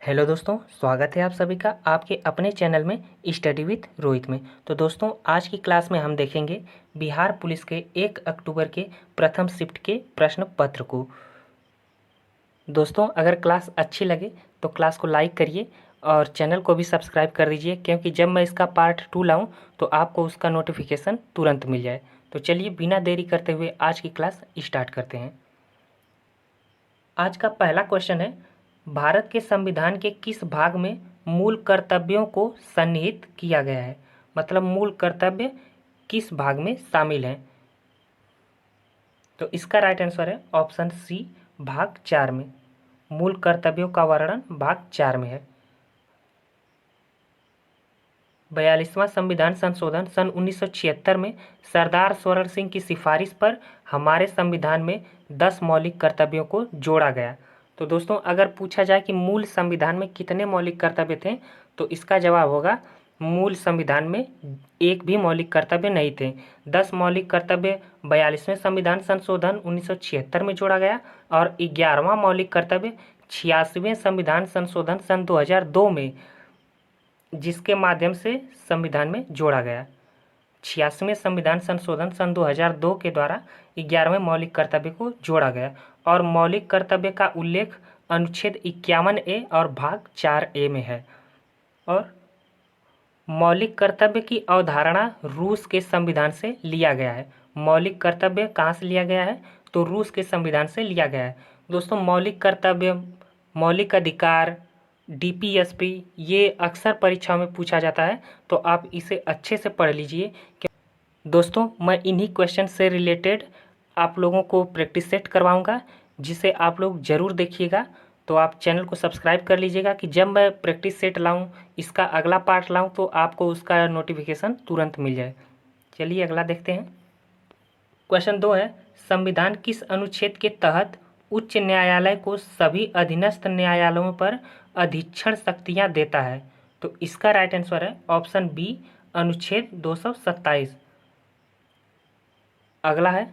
Hello दोस्तों, स्वागत है आप सभी का आपके अपने चैनल में स्टडी विथ रोहित में। तो दोस्तों, आज की क्लास में हम देखेंगे बिहार पुलिस के 1 अक्टूबर के प्रथम शिफ्ट के प्रश्न पत्र को। दोस्तों, अगर क्लास अच्छी लगे तो क्लास को लाइक करिए और चैनल को भी सब्सक्राइब कर दीजिए, क्योंकि जब मैं इसका पार्ट 2 लाऊं तो आपको उसका नोटिफिकेशन तुरंत मिल जाए। तो चलिए बिना देरी करते हुए आज की क्लास स्टार्ट करते हैं। आज का पहला क्वेश्चन है, भारत के संविधान के किस भाग में मूल कर्तव्यों को सन्निहित किया गया है। मतलब मूल कर्तव्य किस भाग में शामिल हैं। तो इसका राइट आंसर है ऑप्शन सी, भाग 4 में। मूल कर्तव्यों का वर्णन भाग 4 में है। 42वां संविधान संशोधन सन 1976 में सरदार स्वर्ण सिंह की सिफारिश पर हमारे संविधान में 10 मौलिक कर्तव्यों को जोड़ा गया। तो दोस्तों, अगर पूछा जाए कि मूल संविधान में कितने मौलिक कर्तव्य थे, तो इसका जवाब होगा मूल संविधान में एक भी मौलिक कर्तव्य नहीं थे। 10 मौलिक कर्तव्य 42वें संविधान संशोधन 1976 में जोड़ा गया और 11वां मौलिक कर्तव्य 86वें संविधान संशोधन सन 2002 में, जिसके माध्यम से संविधान में जोड़ा गया। 86वें संविधान संशोधन सन 2002 के द्वारा 11वें मौलिक कर्तव्य को जोड़ा गया और मौलिक कर्तव्य का उल्लेख अनुच्छेद 51A और भाग 4A में है। और मौलिक कर्तव्य की अवधारणा रूस के संविधान से लिया गया है। मौलिक कर्तव्य कहाँ से लिया गया है, तो रूस के संविधान से लिया गया है। दोस्तों, मौलिक कर्तव्य, मौलिक अधिकार, डीपीएसपी, ये अक्सर परीक्षा में पूछा जाता है, तो आप इसे अच्छे से पढ़ लीजिए। दोस्तों, मैं इन्हीं क्वेश्चन से रिलेटेड आप लोगों को प्रैक्टिस सेट करवाऊंगा, जिसे आप लोग ज़रूर देखिएगा। तो आप चैनल को सब्सक्राइब कर लीजिएगा कि जब मैं प्रैक्टिस सेट लाऊं, इसका अगला पार्ट लाऊं, तो आपको उसका नोटिफिकेशन तुरंत मिल जाए। चलिए अगला देखते हैं। क्वेश्चन 2 है, संविधान किस अनुच्छेद के तहत उच्च न्यायालय को सभी अधीनस्थ न्यायालयों पर अधीक्षण शक्तियां देता है। तो इसका राइट आंसर है ऑप्शन बी, अनुच्छेद 227। अगला है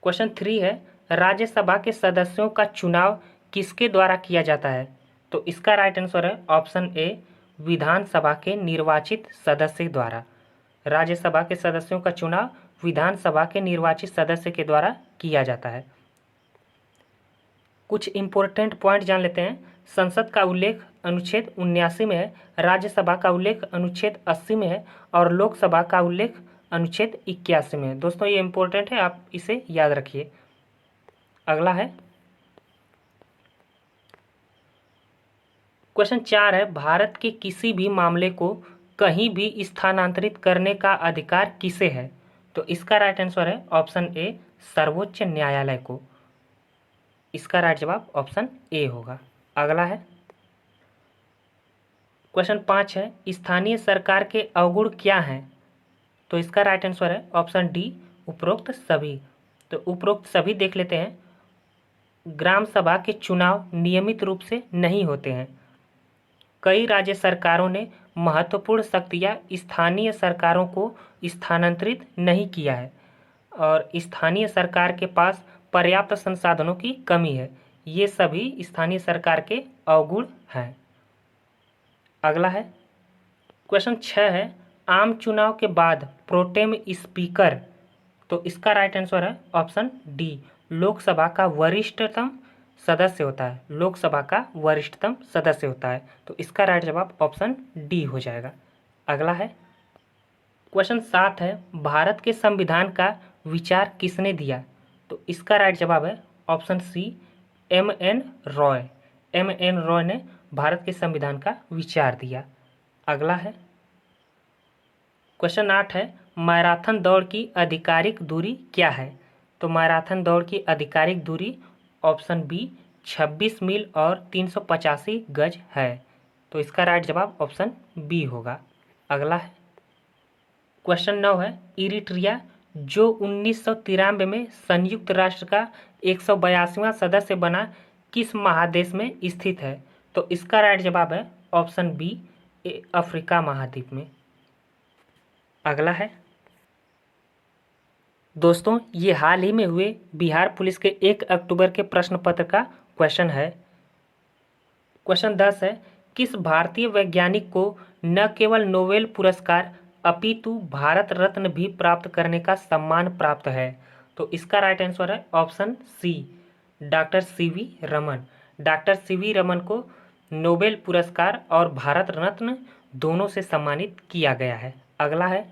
क्वेश्चन 3 है, राज्यसभा के सदस्यों का चुनाव किसके द्वारा किया जाता है। तो इसका राइट आंसर है ऑप्शन ए, विधानसभा के निर्वाचित सदस्य द्वारा। राज्यसभा के सदस्यों का चुनाव विधानसभा के निर्वाचित सदस्य के द्वारा किया जाता है। कुछ इंपॉर्टेंट पॉइंट जान लेते हैं। संसद का उल्लेख अनुच्छेद 79 में है, राज्यसभा का उल्लेख अनुच्छेद 80 में है और लोकसभा का उल्लेख अनुच्छेद 81 में है। दोस्तों, ये इंपॉर्टेंट है, आप इसे याद रखिए। अगला है क्वेश्चन 4 है, भारत के किसी भी मामले को कहीं भी स्थानांतरित करने का अधिकार किसे है। तो इसका राइट आंसर है ऑप्शन ए, सर्वोच्च न्यायालय को। इसका राइट जवाब ऑप्शन ए होगा। अगला है क्वेश्चन 5 है, स्थानीय सरकार के अवगुण क्या हैं। तो इसका राइट आंसर है ऑप्शन डी, उपरोक्त सभी। तो उपरोक्त सभी देख लेते हैं। ग्राम सभा के चुनाव नियमित रूप से नहीं होते हैं। कई राज्य सरकारों ने महत्वपूर्ण शक्तियां स्थानीय सरकारों को स्थानांतरित नहीं किया है और स्थानीय सरकार के पास पर्याप्त संसाधनों की कमी है। ये सभी स्थानीय सरकार के अवगुण हैं। अगला है क्वेश्चन 6 है, आम चुनाव के बाद प्रोटेम स्पीकर। तो इसका राइट आंसर है ऑप्शन डी, लोकसभा का वरिष्ठतम सदस्य होता है। लोकसभा का वरिष्ठतम सदस्य होता है। तो इसका राइट जवाब ऑप्शन डी हो जाएगा। अगला है क्वेश्चन 7 है, भारत के संविधान का विचार किसने दिया। तो इसका राइट जवाब है option C, M N. Roy. M N. Roy ने भारत के संविधान का विचार दिया। अगला है क्वेश्चन 8 है, मैराथन दौड़ की आधिकारिक दूरी क्या है। तो मैराथन दौड़ की आधिकारिक दूरी ऑप्शन बी, 26 मील और 385 गज है। तो इसका राइट जवाब ऑप्शन बी होगा। अगला है क्वेश्चन 9 है, इरिट्रिया जो 1993 में संयुक्त राष्ट्र का 182वां सदस्य बना, किस महादेश में स्थित है। तो इसका राइट जवाब है ऑप्शन बी, अफ्रीका महाद्वीप में। अगला है दोस्तों, ये हाल ही में हुए बिहार पुलिस के 1 अक्टूबर के प्रश्न पत्र का क्वेश्चन है। क्वेश्चन 10 है, किस भारतीय वैज्ञानिक को न केवल नोबेल पुरस्कार अपितु भारत रत्न भी प्राप्त करने का सम्मान प्राप्त है? तो इसका राइट आंसर है option C, doctor C V Raman. Doctor C V Raman को नोबेल पुरस्कार और भारत रत्न दोनों से सम्मानित किया गया है। अगला है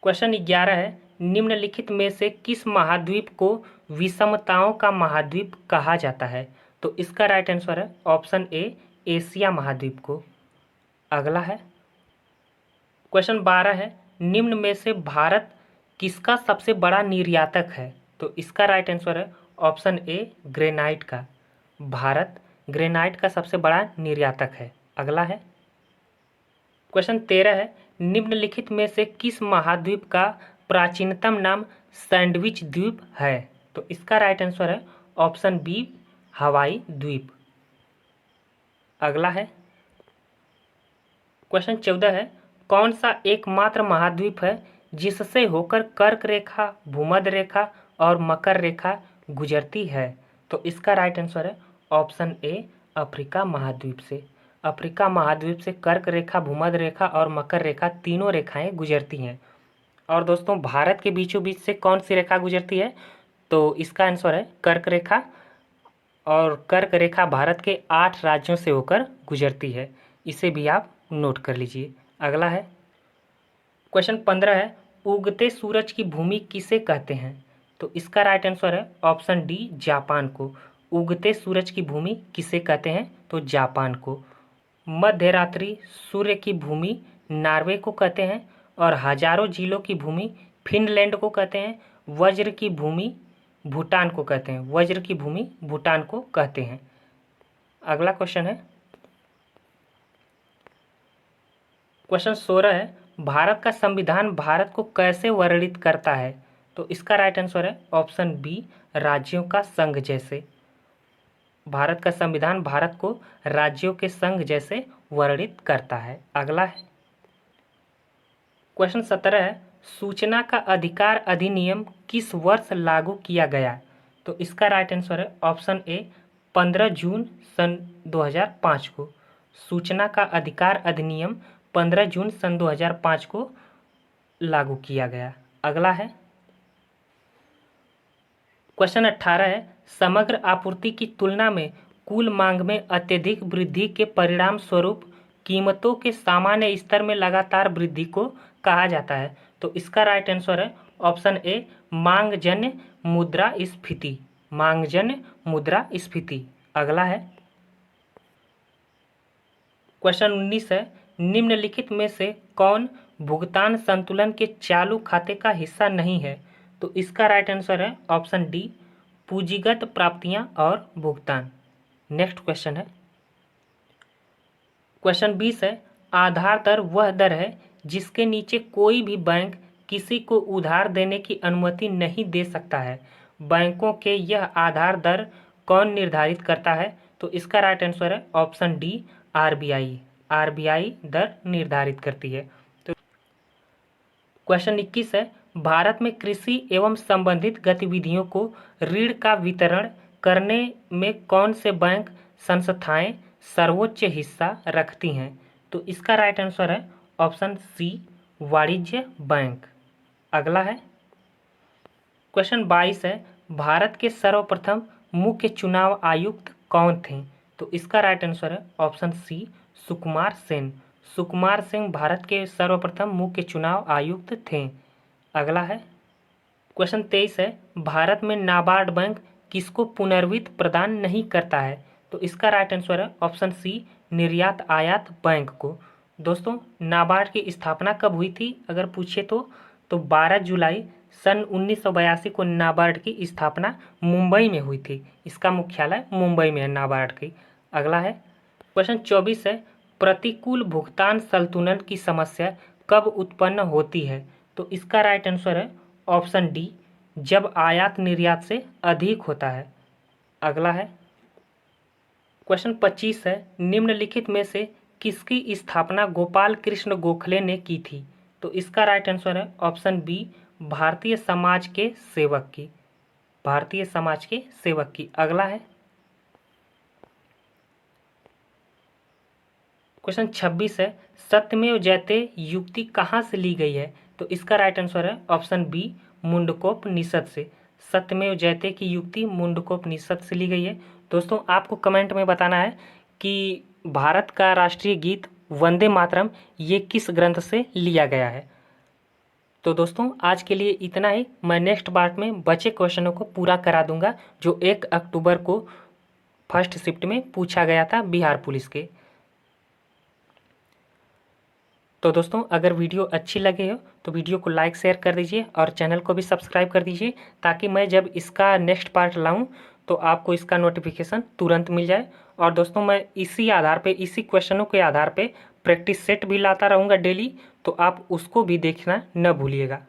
क्वेश्चन 11 है, निम्नलिखित में से किस महाद्वीप को विषमताओं का महाद्वीप कहा जाता है? तो इसका राइट आंसर है ऑप्शन ए, एशिया महाद्वीप को। अगला है क्वेश्चन 12 है, निम्न में से भारत किसका सबसे बड़ा निर्यातक है? तो इसका राइट आंसर है ऑप्शन ए, ग्रेनाइट का। भारत ग्रेनाइट का सबसे बड़ा निर्यातक है। अगला है क्वेश्चन 13 है, निम्नलिखित में से किस महाद्वीप का प्राचीनतम नाम सैंडविच द्वीप है? तो इसका राइट आंसर है ऑप्शन बी, हवाई द्वीप। अगला है क्वेश्चन 14 है, कौन सा एकमात्र महाद्वीप है जिससे होकर कर्क रेखा, भूमध्य रेखा और मकर रेखा गुजरती है? तो इसका राइट आंसर है ऑप्शन ए, अफ्रीका महाद्वीप से। अफ्रीका महाद्वीप से कर्क रेखा, भूमध्य रेखा और मकर रेखा तीनों रेखाएं गुजरती हैं। और दोस्तों, भारत के बीचों बीच से कौन सी रेखा गुजरती है? तो इसका आंसर है कर्क रेखा, और कर्क रेखा भारत के 8 राज्यों से होकर गुजरती है। इसे भी आप नोट कर लीजिए। अगला है क्वेश्चन 15 है, उगते सूरज की भूमि किसे कहते हैं? तो इसका राइट आंसर है ऑप्शन डी, जापान को। उगते सूरज की भूमि किसे कहते हैं? तो जापान को। मध्यरात्रि सूर्य की भूमि नॉर्वे को कहते हैं, और हजारों झीलों की भूमि फिनलैंड को कहते हैं। वज्र की भूमि भूटान को कहते हैं। वज्र की भूमि भूटान को कहते हैं। अगला क्वेश्चन है क्वेश्चन 16 है, भारत का संविधान भारत को कैसे वर्णित करता है? तो इसका राइट आंसर है ऑप्शन बी, राज्यों का संघ जैसे। भारत का संविधान भारत को राज्यों के संघ जैसे वर्णित करता है। अगला है क्वेश्चन 17 है, सूचना का अधिकार अधिनियम किस वर्ष लागू किया गया? तो इसका राइट आंसर है ऑप्शन ए, 15 जून सन 2005 को। सूचना का अधिकार अधिनियम 15 जून सन 2005 को लागू किया गया। अगला है क्वेश्चन 18 है, समग्र आपूर्ति की तुलना में कुल मांग में अत्यधिक वृद्धि के परिणाम स्वरूप कीमतों के सामान्य स्तर में लगातार वृद्धि को कहा जाता है। तो इसका राइट आंसर है ऑप्शन ए, मांगजन्य मुद्रास्फीति। मांगजन्य मुद्रास्फीति। अगला है क्वेश्चन 19 है, निम्नलिखित में से कौन भुगतान संतुलन के चालू खाते का हिस्सा नहीं है? तो इसका राइट आंसर है ऑप्शन डी, पूंजीगत प्राप्तियां और भुगतान। नेक्स्ट क्वेश्चन है क्वेश्चन 20 है, आधार दर वह दर है जिसके नीचे कोई भी बैंक किसी को उधार देने की अनुमति नहीं दे सकता है। बैंकों के यह आधार दर कौन निर्धारित करता है? तो इसका राइट आंसर है ऑप्शन डी, आरबीआई। आरबीआई दर निर्धारित करती है। तो क्वेश्चन 21 है, भारत में कृषि एवं संबंधित गतिविधियों को ऋण का वितरण करने में कौन से बैंक संस्थाएं सर्वोच्च हिस्सा रखती हैं? तो इसका राइट आंसर है ऑप्शन सी, वाणिज्य बैंक। अगला है क्वेश्चन 22 है, भारत के सर्वप्रथम मुख्य चुनाव आयुक्त कौन थे? तो इसका राइट आंसर है ऑप्शन सी, सुकुमार सेन। सुकुमार सिंह भारत के सर्वप्रथम मुख्य चुनाव आयुक्त थे। अगला है क्वेश्चन 23 है, भारत में नाबार्ड बैंक किसको पुनर्वित्त प्रदान नहीं करता है? तो इसका राइट आंसर है ऑप्शन सी, निर्यात आयात बैंक को। दोस्तों, नाबार्ड की स्थापना कब हुई थी अगर पूछे तो 12 जुलाई सन 1982 को नाबार्ड की स्थापना मुंबई में हुई थी। इसका मुख्यालय मुंबई में है नाबार्ड की। अगला है क्वेश्चन 24 है, प्रतिकूल भुगतान संतुलन की समस्या कब उत्पन्न होती है? तो इसका राइट आंसर है ऑप्शन डी, जब आयात निर्यात से अधिक होता है। अगला है क्वेश्चन 25 है, निम्नलिखित में से किसकी स्थापना गोपाल कृष्ण गोखले ने की थी? तो इसका राइट आंसर है ऑप्शन बी, भारतीय समाज के सेवक की। भारतीय समाज के सेवक की। अगला है क्वेश्चन 26 है, सत्यमेव जयते युक्ति कहाँ से ली गई है? तो इसका राइट आंसर है ऑप्शन बी, मुंडकोपनिषद से। सत्यमेव जयते की युक्ति मुंडकोपनिषद से ली गई है। दोस्तों आपको कमेंट में बताना है कि भारत का राष्ट्रीय गीत वंदे मातरम ये किस ग्रंथ से लिया गया है। तो दोस्तों आज के लिए इतना ही। मैं नेक्स्ट पार्ट में बचे क्वेश्चनों को पूरा करा दूंगा जो 1 अक्टूबर को फर्स्ट शिफ्ट में पूछा गया था बिहार पुलिस के। तो दोस्तों अगर वीडियो अच्छी लगे हो तो वीडियो को लाइक शेयर कर दीजिए और चैनल को भी सब्सक्राइब कर दीजिए, ताकि मैं जब इसका नेक्स्ट पार्ट लाऊं तो आपको इसका नोटिफिकेशन तुरंत मिल जाए। और दोस्तों मैं इसी आधार पे, इसी क्वेश्चनों के आधार पे प्रैक्टिस सेट भी लाता रहूँगा डेली, तो आप उसको भी देखना न भूलिएगा।